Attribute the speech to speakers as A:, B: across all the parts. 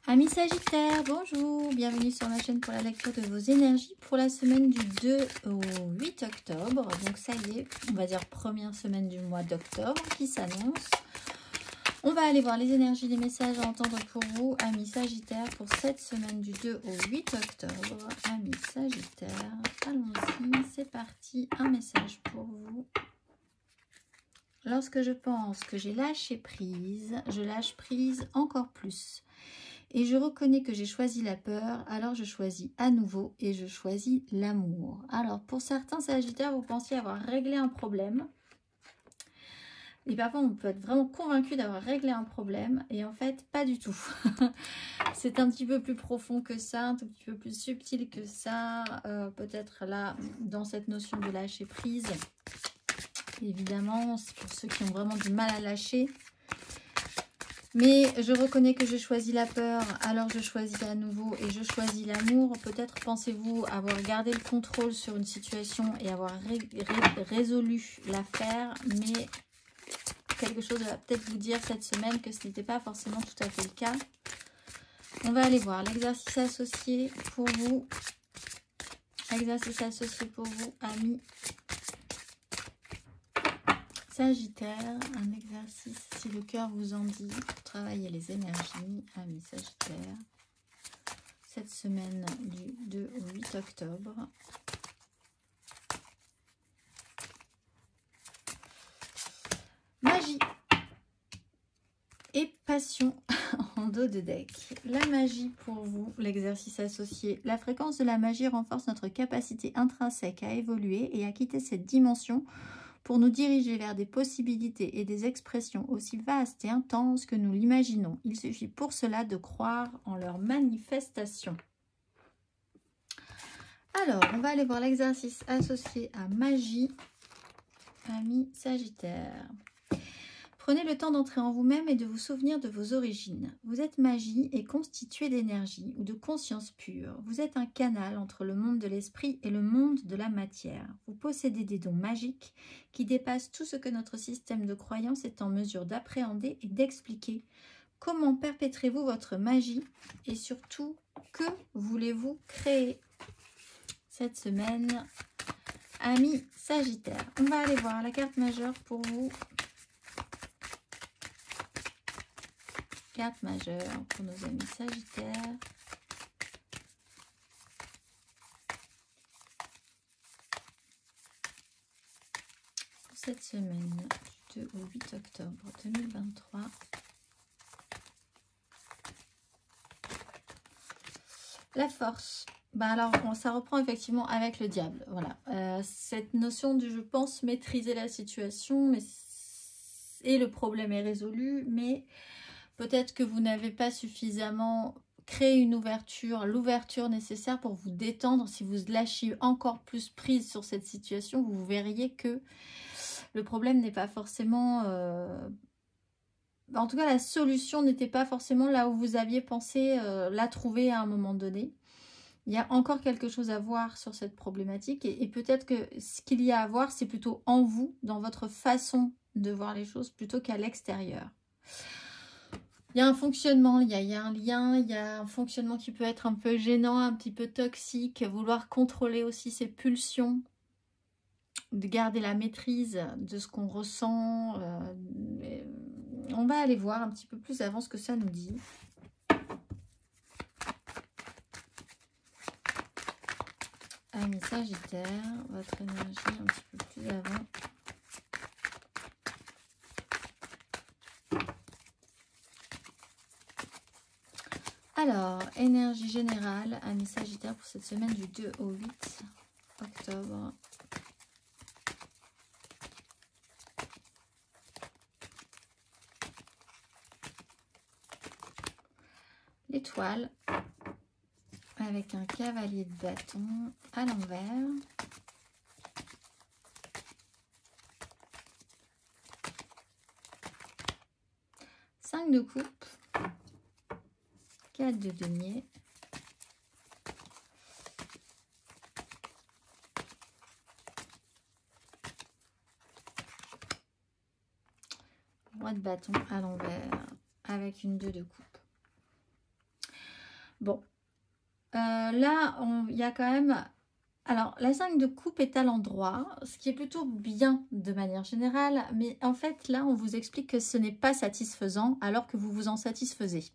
A: Amis Sagittaires, bonjour, bienvenue sur ma chaîne pour la lecture de vos énergies pour la semaine du 2 au 8 octobre. Donc ça y est, on va dire première semaine du mois d'octobre qui s'annonce. On va aller voir les énergies, les messages à entendre pour vous, amis Sagittaires, pour cette semaine du 2 au 8 octobre. Amis Sagittaires, allons-y, c'est parti, un message pour vous. Lorsque je pense que j'ai lâché prise, je lâche prise encore plus. Et je reconnais que j'ai choisi la peur, alors je choisis à nouveau et je choisis l'amour. Alors pour certains Sagittaires, vous pensiez avoir réglé un problème. Et parfois on peut être vraiment convaincu d'avoir réglé un problème et en fait pas du tout. C'est un petit peu plus profond que ça, un tout petit peu plus subtil que ça. Peut-être là dans cette notion de lâcher prise. Évidemment, c'est pour ceux qui ont vraiment du mal à lâcher. Mais je reconnais que j'ai choisi la peur, alors je choisis à nouveau et je choisis l'amour. Peut-être pensez-vous avoir gardé le contrôle sur une situation et avoir résolu l'affaire, mais quelque chose va peut-être vous dire cette semaine que ce n'était pas forcément tout à fait le cas. On va aller voir l'exercice associé pour vous. Exercice associé pour vous, amis Sagittaire, un exercice si le cœur vous en dit pour travailler les énergies, amis Sagittaire, cette semaine du 2 au 8 octobre. Magie et passion en dos de deck. La magie pour vous, l'exercice associé. La fréquence de la magie renforce notre capacité intrinsèque à évoluer et à quitter cette dimension pour nous diriger vers des possibilités et des expressions aussi vastes et intenses que nous l'imaginons. Il suffit pour cela de croire en leur manifestation. Alors, on va aller voir l'exercice associé à magie, amis Sagittaire. Prenez le temps d'entrer en vous-même et de vous souvenir de vos origines. Vous êtes magie et constitué d'énergie ou de conscience pure. Vous êtes un canal entre le monde de l'esprit et le monde de la matière. Vous possédez des dons magiques qui dépassent tout ce que notre système de croyance est en mesure d'appréhender et d'expliquer. Comment perpétrez-vous votre magie et surtout, que voulez-vous créer cette semaine, amis Sagittaire? On va aller voir la carte majeure pour vous. Carte majeure pour nos amis Sagittaires. Pour cette semaine du 2 au 8 octobre 2023. La force. Alors, ça reprend effectivement avec le diable. Voilà. Cette notion de je pense maîtriser la situation et le problème est résolu, mais peut-être que vous n'avez pas suffisamment créé une ouverture, l'ouverture nécessaire pour vous détendre. Si vous lâchiez encore plus prise sur cette situation, vous verriez que le problème n'est pas forcément... En tout cas, la solution n'était pas forcément là où vous aviez pensé la trouver à un moment donné. Il y a encore quelque chose à voir sur cette problématique et peut-être que ce qu'il y a à voir, c'est plutôt en vous, dans votre façon de voir les choses, plutôt qu'à l'extérieur. Il y a un fonctionnement, il y a un lien, il y a un fonctionnement qui peut être un peu gênant, un petit peu toxique, vouloir contrôler aussi ses pulsions, de garder la maîtrise de ce qu'on ressent. On va aller voir un petit peu plus avant ce que ça nous dit. Amis Sagittaire, votre énergie un petit peu plus avant. Alors, énergie générale, amis Sagittaire, pour cette semaine du 2 au 8 octobre. L'étoile, avec un cavalier de bâton à l'envers. Cinq de coupe. 4 de denier. Roi de bâton à l'envers avec une 2 de coupe. Bon, là, il y a quand même... Alors, la 5 de coupe est à l'endroit, ce qui est plutôt bien de manière générale, mais en fait, là, on vous explique que ce n'est pas satisfaisant alors que vous vous en satisfaisez.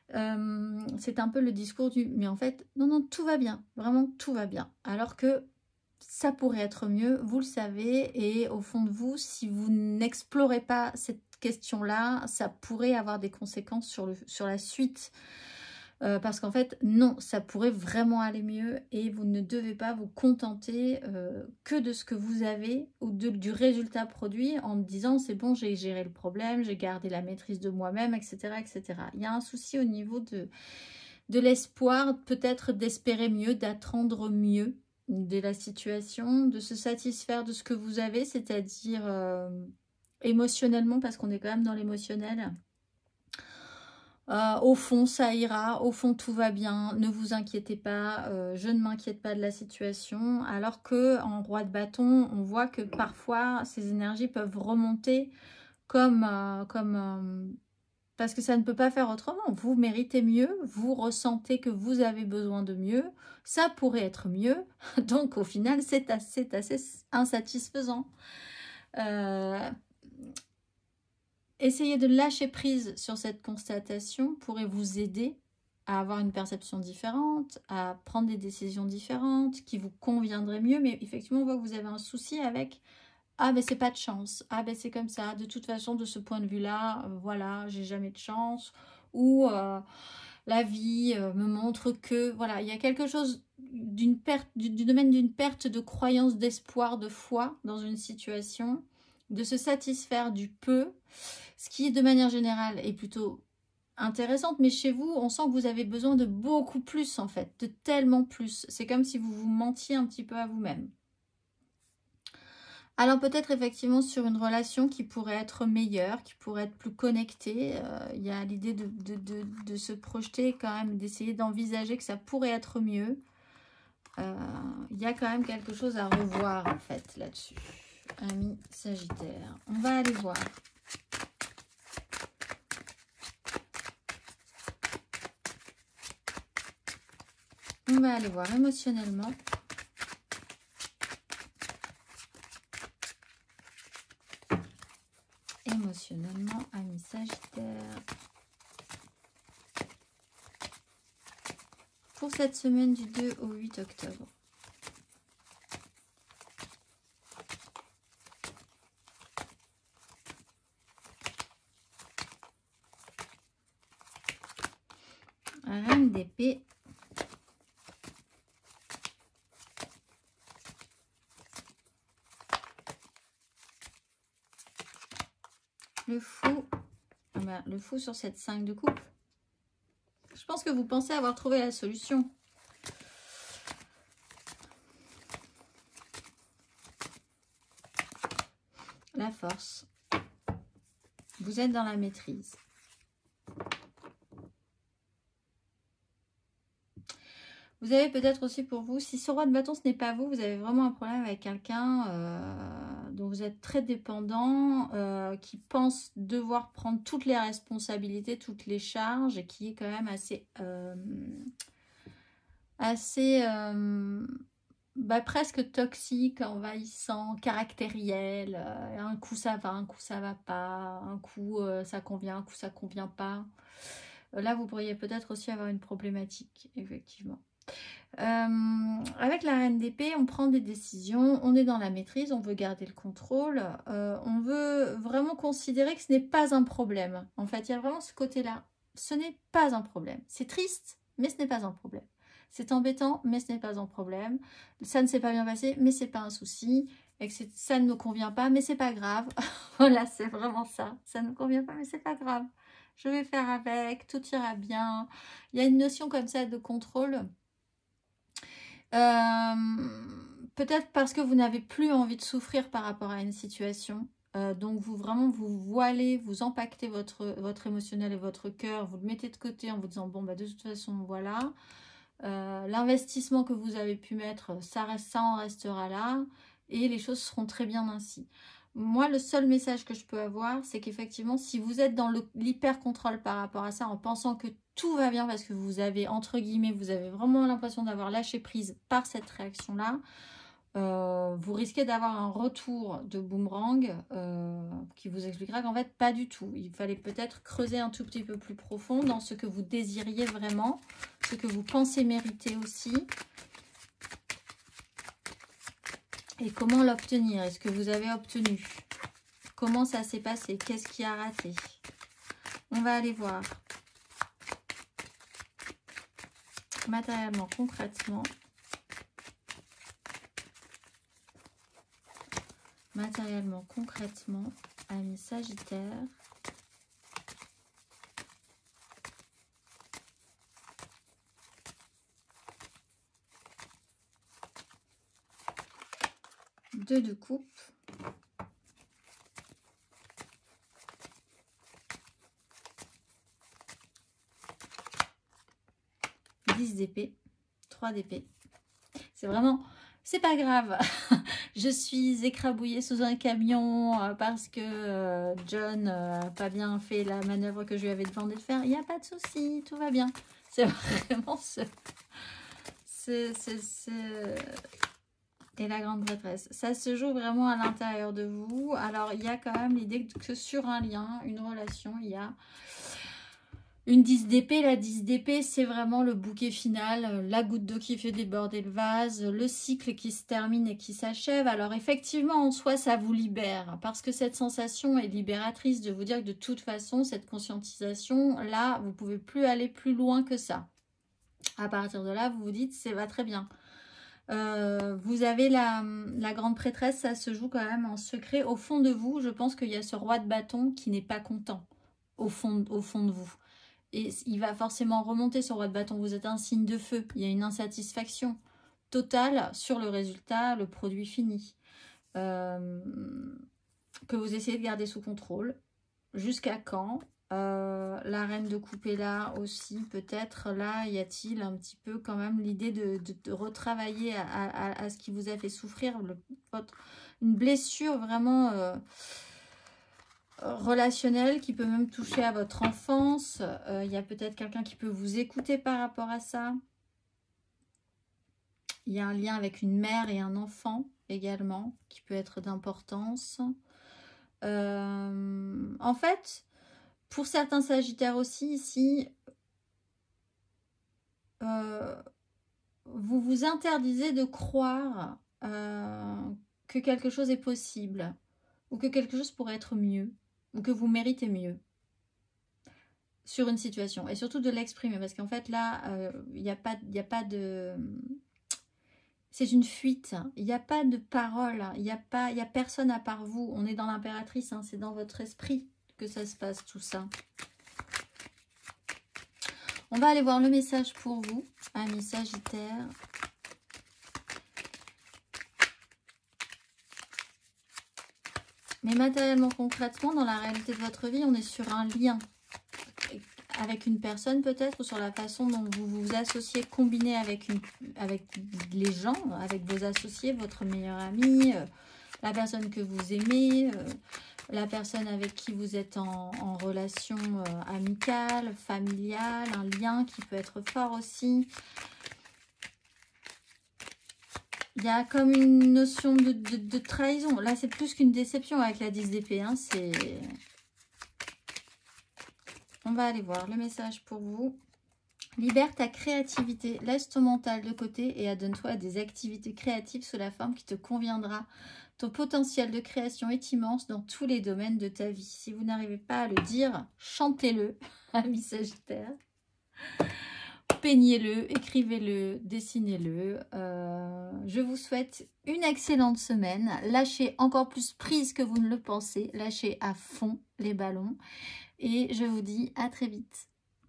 A: C'est un peu le discours du... Mais en fait, non, non, tout va bien, vraiment tout va bien. Alors que ça pourrait être mieux, vous le savez, et au fond de vous, si vous n'explorez pas cette question-là, ça pourrait avoir des conséquences sur la suite. Parce qu'en fait, non, ça pourrait vraiment aller mieux et vous ne devez pas vous contenter que de ce que vous avez ou du résultat produit en me disant c'est bon, j'ai géré le problème, j'ai gardé la maîtrise de moi-même, etc., etc. Il y a un souci au niveau de l'espoir, peut-être d'espérer mieux, d'attendre mieux de la situation, de se satisfaire de ce que vous avez, c'est-à-dire émotionnellement, parce qu'on est quand même dans l'émotionnel. Au fond, ça ira. Au fond, tout va bien. Ne vous inquiétez pas. Je ne m'inquiète pas de la situation. Alors que en roi de bâton, on voit que parfois, ces énergies peuvent remonter parce que ça ne peut pas faire autrement. Vous méritez mieux. Vous ressentez que vous avez besoin de mieux. Ça pourrait être mieux. Donc, au final, c'est assez insatisfaisant. Essayez de lâcher prise sur cette constatation pourrait vous aider à avoir une perception différente, à prendre des décisions différentes, qui vous conviendraient mieux. Mais effectivement, on voit que vous avez un souci avec « Ah, ben c'est pas de chance. Ah, ben c'est comme ça. De toute façon, de ce point de vue-là, voilà, j'ai jamais de chance. » Ou la vie me montre que... Voilà, il y a quelque chose d'une perte, du domaine d'une perte de croyance, d'espoir, de foi dans une situation, de se satisfaire du peu. Ce qui, de manière générale, est plutôt intéressante. Mais chez vous, on sent que vous avez besoin de beaucoup plus, en fait. De tellement plus. C'est comme si vous vous mentiez un petit peu à vous-même. Alors peut-être effectivement sur une relation qui pourrait être meilleure, qui pourrait être plus connectée. Il y a l'idée de se projeter quand même, d'essayer d'envisager que ça pourrait être mieux. Il y a quand même quelque chose à revoir, en fait, là-dessus. Ami Sagittaire. On va aller voir. On va aller voir émotionnellement. Émotionnellement, ami Sagittaire. Pour cette semaine du 2 au 8 octobre. Reine d'épée. Le fou. Ben, le fou sur cette 5 de coupe. Je pense que vous pensez avoir trouvé la solution. La force. Vous êtes dans la maîtrise. Vous avez peut-être aussi pour vous, si ce roi de bâton ce n'est pas vous, vous avez vraiment un problème avec quelqu'un dont vous êtes très dépendant, qui pense devoir prendre toutes les responsabilités, toutes les charges et qui est quand même presque toxique, envahissant, caractériel. Un coup ça va, un coup ça va pas, un coup ça convient, un coup ça convient pas. Là vous pourriez peut-être aussi avoir une problématique, effectivement. Avec la reine d'épée, on prend des décisions, on est dans la maîtrise, on veut garder le contrôle, on veut vraiment considérer que ce n'est pas un problème. En fait, il y a vraiment ce côté-là. Ce n'est pas un problème. C'est triste, mais ce n'est pas un problème. C'est embêtant, mais ce n'est pas un problème. Ça ne s'est pas bien passé, mais c'est pas un souci. Et que ça ne me convient pas, mais c'est pas grave. Voilà, c'est vraiment ça. Ça ne me convient pas, mais c'est pas grave. Je vais faire avec, tout ira bien. Il y a une notion comme ça de contrôle. Peut-être parce que vous n'avez plus envie de souffrir par rapport à une situation. Donc vous voilez, vous empaquetez votre émotionnel et votre cœur, vous le mettez de côté en vous disant bon bah de toute façon voilà. L'investissement que vous avez pu mettre, ça en restera là et les choses seront très bien ainsi. Moi, le seul message que je peux avoir, c'est qu'effectivement, si vous êtes dans l'hyper-contrôle par rapport à ça, en pensant que tout va bien parce que vous avez, entre guillemets, vous avez vraiment l'impression d'avoir lâché prise par cette réaction-là, vous risquez d'avoir un retour de boomerang qui vous expliquera qu'en fait, pas du tout. Il fallait peut-être creuser un tout petit peu plus profond dans ce que vous désiriez vraiment, ce que vous pensez mériter aussi. Et comment l'obtenir? Est-ce que vous avez obtenu? Comment ça s'est passé? Qu'est-ce qui a raté? On va aller voir. Matériellement, concrètement. Matériellement, concrètement, amis Sagittaire. Deux de coupe. D'épée, 3 d'épée. C'est vraiment, c'est pas grave. Je suis écrabouillée sous un camion parce que John n'a pas bien fait la manœuvre que je lui avais demandé de faire. Il n'y a pas de souci, tout va bien. C'est vraiment Et la grande prêtresse. Ça se joue vraiment à l'intérieur de vous. Alors, il y a quand même l'idée que sur un lien, une relation, il y a une 10 d'épée. La 10 d'épée, c'est vraiment le bouquet final, la goutte d'eau qui fait déborder le vase, le cycle qui se termine et qui s'achève. Alors effectivement, en soi, ça vous libère, parce que cette sensation est libératrice de vous dire que de toute façon, cette conscientisation, là, vous ne pouvez plus aller plus loin que ça. À partir de là, vous vous dites, ça va très bien. Vous avez la grande prêtresse, ça se joue quand même en secret. Au fond de vous, je pense qu'il y a ce roi de bâton qui n'est pas content, au fond de vous. Et il va forcément remonter ce roi de bâton. Vous êtes un signe de feu. Il y a une insatisfaction totale sur le résultat, le produit fini. Que vous essayez de garder sous contrôle. Jusqu'à quand? La reine de coupe est là aussi. Peut-être là, y a-t-il un petit peu quand même l'idée de retravailler à ce qui vous a fait souffrir. Une blessure vraiment... relationnel qui peut même toucher à votre enfance. Il y a peut-être quelqu'un qui peut vous écouter par rapport à ça. Il y a un lien avec une mère et un enfant également qui peut être d'importance. En fait, pour certains Sagittaires aussi ici, vous vous interdisez de croire que quelque chose est possible ou que quelque chose pourrait être mieux. Ou que vous méritez mieux sur une situation. Et surtout de l'exprimer. Parce qu'en fait, là, il n'y a pas de... C'est une fuite. Il n'y a pas de parole. Il n'y a personne à part vous. On est dans l'impératrice. Hein, c'est dans votre esprit que ça se passe, tout ça. On va aller voir le message pour vous, amis Sagittaires. Mais matériellement, concrètement, dans la réalité de votre vie, on est sur un lien avec une personne peut-être, ou sur la façon dont vous vous associez, combiné avec les gens, avec vos associés, votre meilleur ami, la personne que vous aimez, la personne avec qui vous êtes en relation amicale, familiale, un lien qui peut être fort aussi. Il y a comme une notion de trahison. Là, c'est plus qu'une déception avec la 10 d'épée. Hein. On va aller voir le message pour vous. Libère ta créativité. Laisse ton mental de côté et adonne-toi à des activités créatives sous la forme qui te conviendra. Ton potentiel de création est immense dans tous les domaines de ta vie. Si vous n'arrivez pas à le dire, chantez-le, amis Sagittaire. Peignez-le, écrivez-le, dessinez-le. Je vous souhaite une excellente semaine. Lâchez encore plus prise que vous ne le pensez. Lâchez à fond les ballons. Et je vous dis à très vite.